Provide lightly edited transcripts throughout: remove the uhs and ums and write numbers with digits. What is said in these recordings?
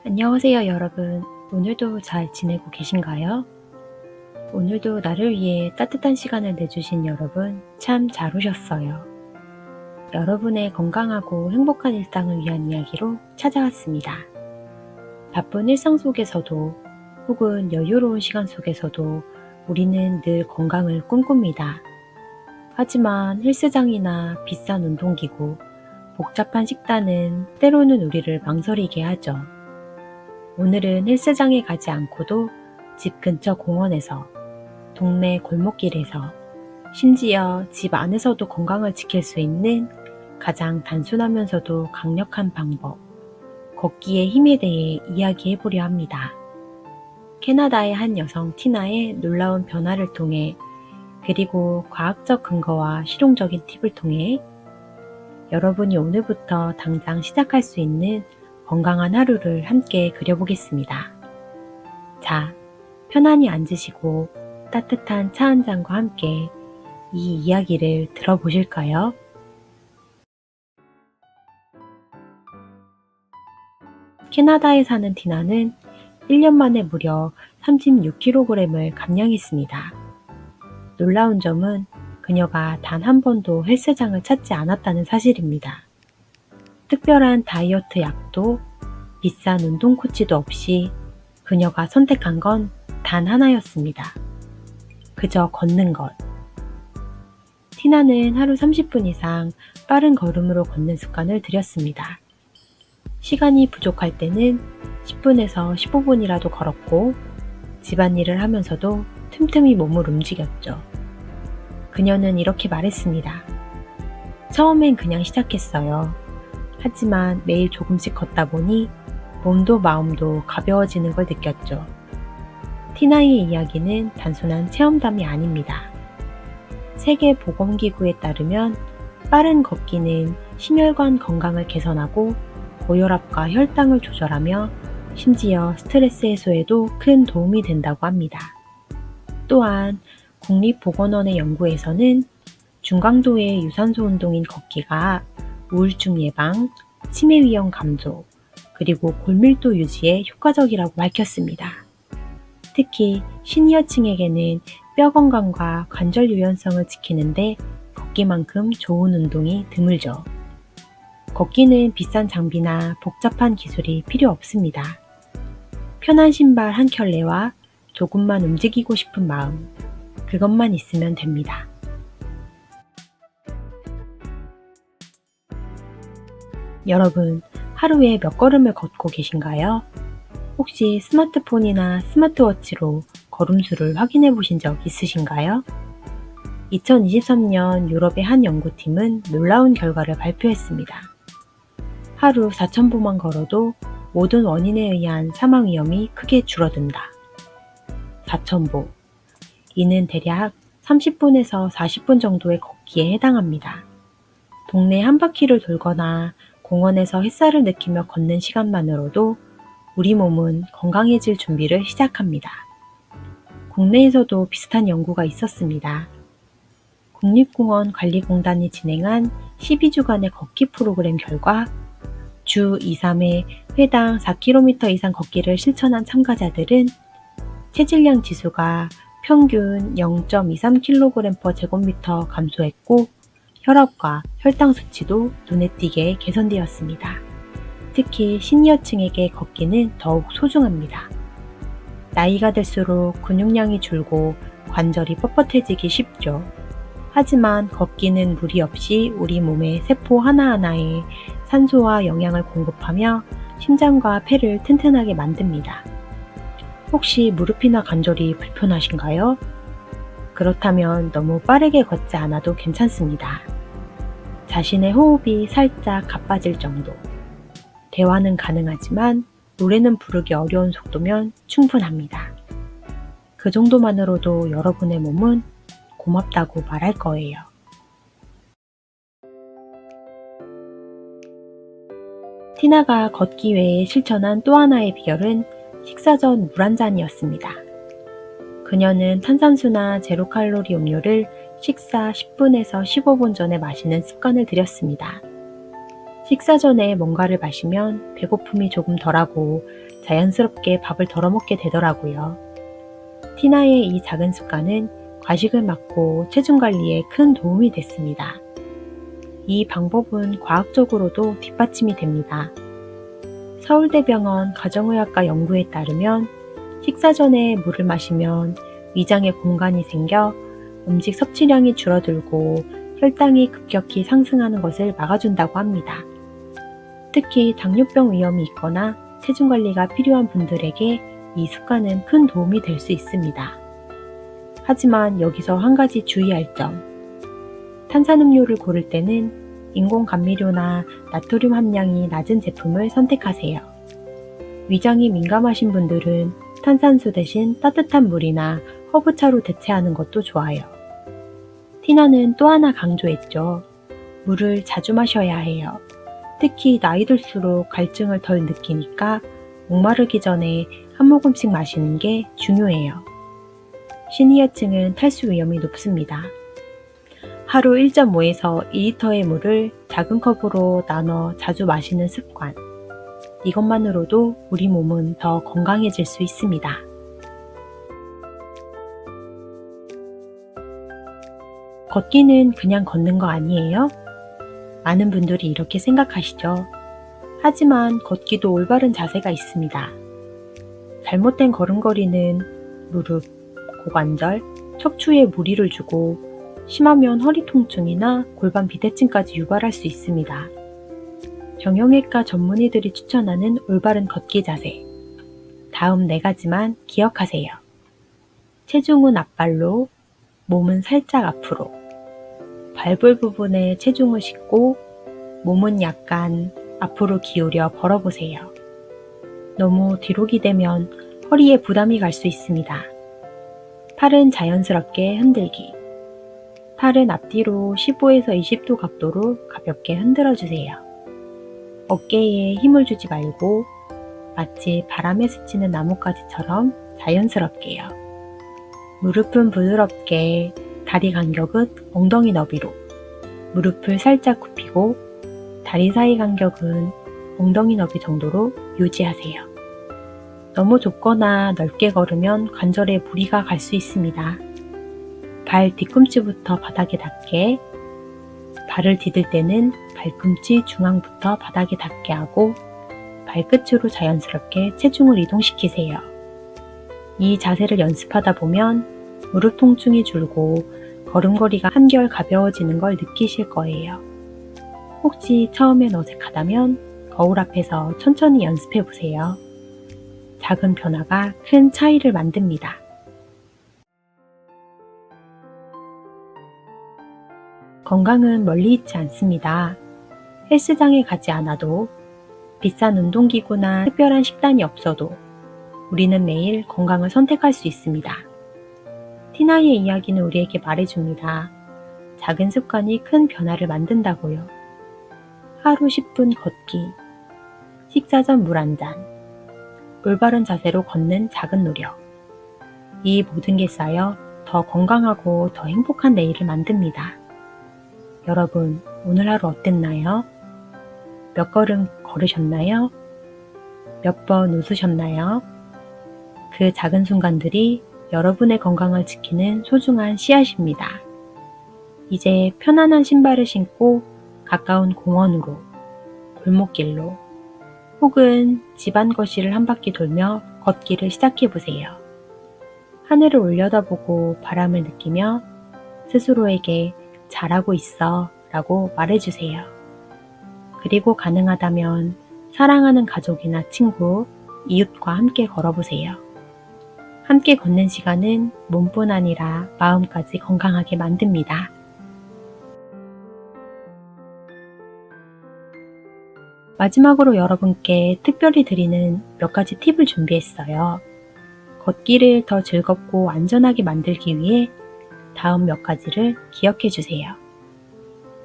안녕하세요, 여러분. 오늘도 잘 지내고 계신가요? 오늘도 나를 위해 따뜻한 시간을 내주신 여러분, 참 잘 오셨어요. 여러분의 건강하고 행복한 일상을 위한 이야기로 찾아왔습니다. 바쁜 일상 속에서도 혹은 여유로운 시간 속에서도 우리는 늘 건강을 꿈꿉니다. 하지만 헬스장이나 비싼 운동기구, 복잡한 식단은 때로는 우리를 망설이게 하죠. 오늘은 헬스장에 가지 않고도 집 근처 공원에서, 동네 골목길에서, 심지어 집 안에서도 건강을 지킬 수 있는 가장 단순하면서도 강력한 방법, 걷기의 힘에 대해 이야기해 보려 합니다. 캐나다의 한 여성 티나의 놀라운 변화를 통해, 그리고 과학적 근거와 실용적인 팁을 통해 여러분이 오늘부터 당장 시작할 수 있는 건강한 하루를 함께 그려보겠습니다. 자, 편안히 앉으시고 따뜻한 차 한 잔과 함께 이 이야기를 들어보실까요? 캐나다에 사는 디나는 1년 만에 무려 36kg을 감량했습니다. 놀라운 점은 그녀가 단 한 번도 헬스장을 찾지 않았다는 사실입니다. 특별한 다이어트 약도 비싼 운동 코치도 없이 그녀가 선택한 건 단 하나였습니다. 그저 걷는 것. 티나는 하루 30분 이상 빠른 걸음으로 걷는 습관을 들였습니다. 시간이 부족할 때는 10분에서 15분이라도 걸었고 집안일을 하면서도 틈틈이 몸을 움직였죠. 그녀는 이렇게 말했습니다. 처음엔 그냥 시작했어요. 하지만 매일 조금씩 걷다 보니 몸도 마음도 가벼워지는 걸 느꼈죠. 티나의 이야기는 단순한 체험담이 아닙니다. 세계보건기구에 따르면 빠른 걷기는 심혈관 건강을 개선하고 고혈압과 혈당을 조절하며 심지어 스트레스 해소에도 큰 도움이 된다고 합니다. 또한 국립보건원의 연구에서는 중강도의 유산소 운동인 걷기가 우울증 예방, 치매 위험 감소, 그리고 골밀도 유지에 효과적이라고 밝혔습니다. 특히 시니어층에게는 뼈 건강과 관절 유연성을 지키는데 걷기만큼 좋은 운동이 드물죠. 걷기는 비싼 장비나 복잡한 기술이 필요 없습니다. 편한 신발 한 켤레와 조금만 움직이고 싶은 마음, 그것만 있으면 됩니다. 여러분, 하루에 몇 걸음을 걷고 계신가요? 혹시 스마트폰이나 스마트워치로 걸음수를 확인해 보신 적 있으신가요? 2023년 유럽의 한 연구팀은 놀라운 결과를 발표했습니다. 하루 4,000보만 걸어도 모든 원인에 의한 사망 위험이 크게 줄어든다. 4,000보. 이는 대략 30분에서 40분 정도의 걷기에 해당합니다. 동네 한 바퀴를 돌거나 공원에서 햇살을 느끼며 걷는 시간만으로도 우리 몸은 건강해질 준비를 시작합니다. 국내에서도 비슷한 연구가 있었습니다. 국립공원관리공단이 진행한 12주간의 걷기 프로그램 결과 주 2, 3회 회당 4km 이상 걷기를 실천한 참가자들은 체질량 지수가 평균 0.23kg/제곱미터 감소했고 혈압과 혈당 수치도 눈에 띄게 개선되었습니다. 특히 시니어층에게 걷기는 더욱 소중합니다. 나이가 들수록 근육량이 줄고 관절이 뻣뻣해지기 쉽죠. 하지만 걷기는 무리 없이 우리 몸의 세포 하나하나에 산소와 영양을 공급하며 심장과 폐를 튼튼하게 만듭니다. 혹시 무릎이나 관절이 불편하신가요? 그렇다면 너무 빠르게 걷지 않아도 괜찮습니다. 자신의 호흡이 살짝 가빠질 정도. 대화는 가능하지만 노래는 부르기 어려운 속도면 충분합니다. 그 정도만으로도 여러분의 몸은 고맙다고 말할 거예요. 티나가 걷기 외에 실천한 또 하나의 비결은 식사 전 물 한 잔이었습니다. 그녀는 탄산수나 제로칼로리 음료를 식사 10분에서 15분 전에 마시는 습관을 들였습니다. 식사 전에 뭔가를 마시면 배고픔이 조금 덜하고 자연스럽게 밥을 덜어 먹게 되더라고요. 티나의 이 작은 습관은 과식을 막고 체중 관리에 큰 도움이 됐습니다. 이 방법은 과학적으로도 뒷받침이 됩니다. 서울대병원 가정의학과 연구에 따르면 식사 전에 물을 마시면 위장에 공간이 생겨 음식 섭취량이 줄어들고 혈당이 급격히 상승하는 것을 막아준다고 합니다. 특히 당뇨병 위험이 있거나 체중 관리가 필요한 분들에게 이 습관은 큰 도움이 될 수 있습니다. 하지만 여기서 한 가지 주의할 점. 탄산음료를 고를 때는 인공 감미료나 나트륨 함량이 낮은 제품을 선택하세요. 위장이 민감하신 분들은 탄산수 대신 따뜻한 물이나 허브차로 대체하는 것도 좋아요. 티나는 또 하나 강조했죠. 물을 자주 마셔야 해요. 특히 나이 들수록 갈증을 덜 느끼니까 목마르기 전에 한 모금씩 마시는 게 중요해요. 시니어층은 탈수 위험이 높습니다. 하루 1.5에서 2리터의 물을 작은 컵으로 나눠 자주 마시는 습관. 이것만으로도 우리 몸은 더 건강해질 수 있습니다. 걷기는 그냥 걷는 거 아니에요? 많은 분들이 이렇게 생각하시죠. 하지만 걷기도 올바른 자세가 있습니다. 잘못된 걸음걸이는 무릎, 고관절, 척추에 무리를 주고 심하면 허리 통증이나 골반 비대증까지 유발할 수 있습니다. 정형외과 전문의들이 추천하는 올바른 걷기 자세. 다음 4가지만 기억하세요. 체중은 앞발로, 몸은 살짝 앞으로. 발볼 부분에 체중을 싣고 몸은 약간 앞으로 기울여 벌어보세요. 너무 뒤로 기대면 허리에 부담이 갈 수 있습니다. 팔은 자연스럽게 흔들기. 팔은 앞뒤로 15에서 20도 각도로 가볍게 흔들어주세요. 어깨에 힘을 주지 말고 마치 바람에 스치는 나뭇가지처럼 자연스럽게요. 무릎은 부드럽게, 다리 간격은 엉덩이 너비로. 무릎을 살짝 굽히고 다리 사이 간격은 엉덩이 너비 정도로 유지하세요. 너무 좁거나 넓게 걸으면 관절에 무리가 갈 수 있습니다. 발 뒤꿈치부터 바닥에 닿게, 발을 디딜 때는 발꿈치 중앙부터 바닥에 닿게 하고 발끝으로 자연스럽게 체중을 이동시키세요. 이 자세를 연습하다 보면 무릎 통증이 줄고 걸음걸이가 한결 가벼워지는 걸 느끼실 거예요. 혹시 처음엔 어색하다면 거울 앞에서 천천히 연습해 보세요. 작은 변화가 큰 차이를 만듭니다. 건강은 멀리 있지 않습니다. 헬스장에 가지 않아도, 비싼 운동기구나 특별한 식단이 없어도 우리는 매일 건강을 선택할 수 있습니다. 티나의 이야기는 우리에게 말해줍니다. 작은 습관이 큰 변화를 만든다고요. 하루 10분 걷기, 식사 전 물 한 잔, 올바른 자세로 걷는 작은 노력. 이 모든 게 쌓여 더 건강하고 더 행복한 내일을 만듭니다. 여러분, 오늘 하루 어땠나요? 몇 걸음 걸으셨나요? 몇 번 웃으셨나요? 그 작은 순간들이 여러분의 건강을 지키는 소중한 씨앗입니다. 이제 편안한 신발을 신고 가까운 공원으로, 골목길로, 혹은 집안 거실을 한 바퀴 돌며 걷기를 시작해보세요. 하늘을 올려다보고 바람을 느끼며 스스로에게 잘하고 있어 라고 말해주세요. 그리고 가능하다면 사랑하는 가족이나 친구, 이웃과 함께 걸어보세요. 함께 걷는 시간은 몸뿐 아니라 마음까지 건강하게 만듭니다. 마지막으로 여러분께 특별히 드리는 몇 가지 팁을 준비했어요. 걷기를 더 즐겁고 안전하게 만들기 위해 다음 몇 가지를 기억해 주세요.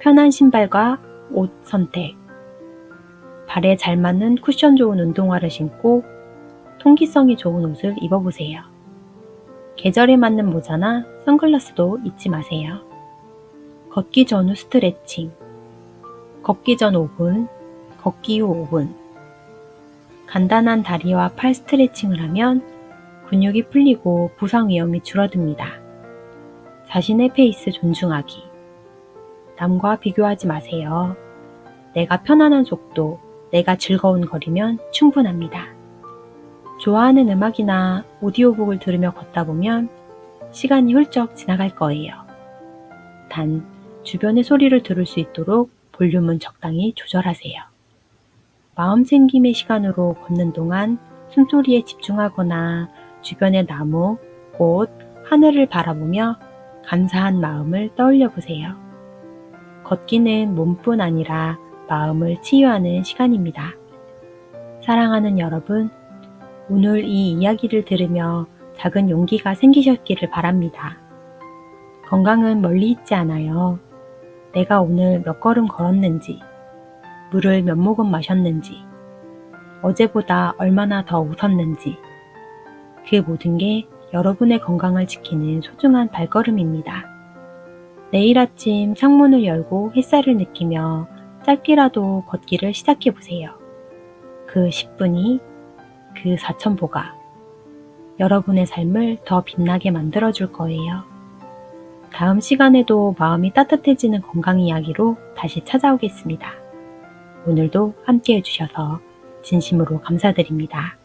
편한 신발과 옷 선택. 발에 잘 맞는 쿠션 좋은 운동화를 신고 통기성이 좋은 옷을 입어보세요. 계절에 맞는 모자나 선글라스도 잊지 마세요. 걷기 전후 스트레칭. 걷기 전 5분, 걷기 후 5분. 간단한 다리와 팔 스트레칭을 하면 근육이 풀리고 부상 위험이 줄어듭니다. 자신의 페이스 존중하기. 남과 비교하지 마세요. 내가 편안한 속도, 내가 즐거운 거리면 충분합니다. 좋아하는 음악이나 오디오북을 들으며 걷다 보면 시간이 훌쩍 지나갈 거예요. 단, 주변의 소리를 들을 수 있도록 볼륨은 적당히 조절하세요. 마음 챙김의 시간으로 걷는 동안 숨소리에 집중하거나 주변의 나무, 꽃, 하늘을 바라보며 감사한 마음을 떠올려 보세요. 걷기는 몸뿐 아니라 마음을 치유하는 시간입니다. 사랑하는 여러분, 오늘 이 이야기를 들으며 작은 용기가 생기셨기를 바랍니다. 건강은 멀리 있지 않아요. 내가 오늘 몇 걸음 걸었는지, 물을 몇 모금 마셨는지, 어제보다 얼마나 더 웃었는지, 그 모든 게 여러분의 건강을 지키는 소중한 발걸음입니다. 내일 아침 창문을 열고 햇살을 느끼며 짧게라도 걷기를 시작해보세요. 그 10분이, 그 4,000보가 여러분의 삶을 더 빛나게 만들어줄 거예요. 다음 시간에도 마음이 따뜻해지는 건강 이야기로 다시 찾아오겠습니다. 오늘도 함께 해주셔서 진심으로 감사드립니다.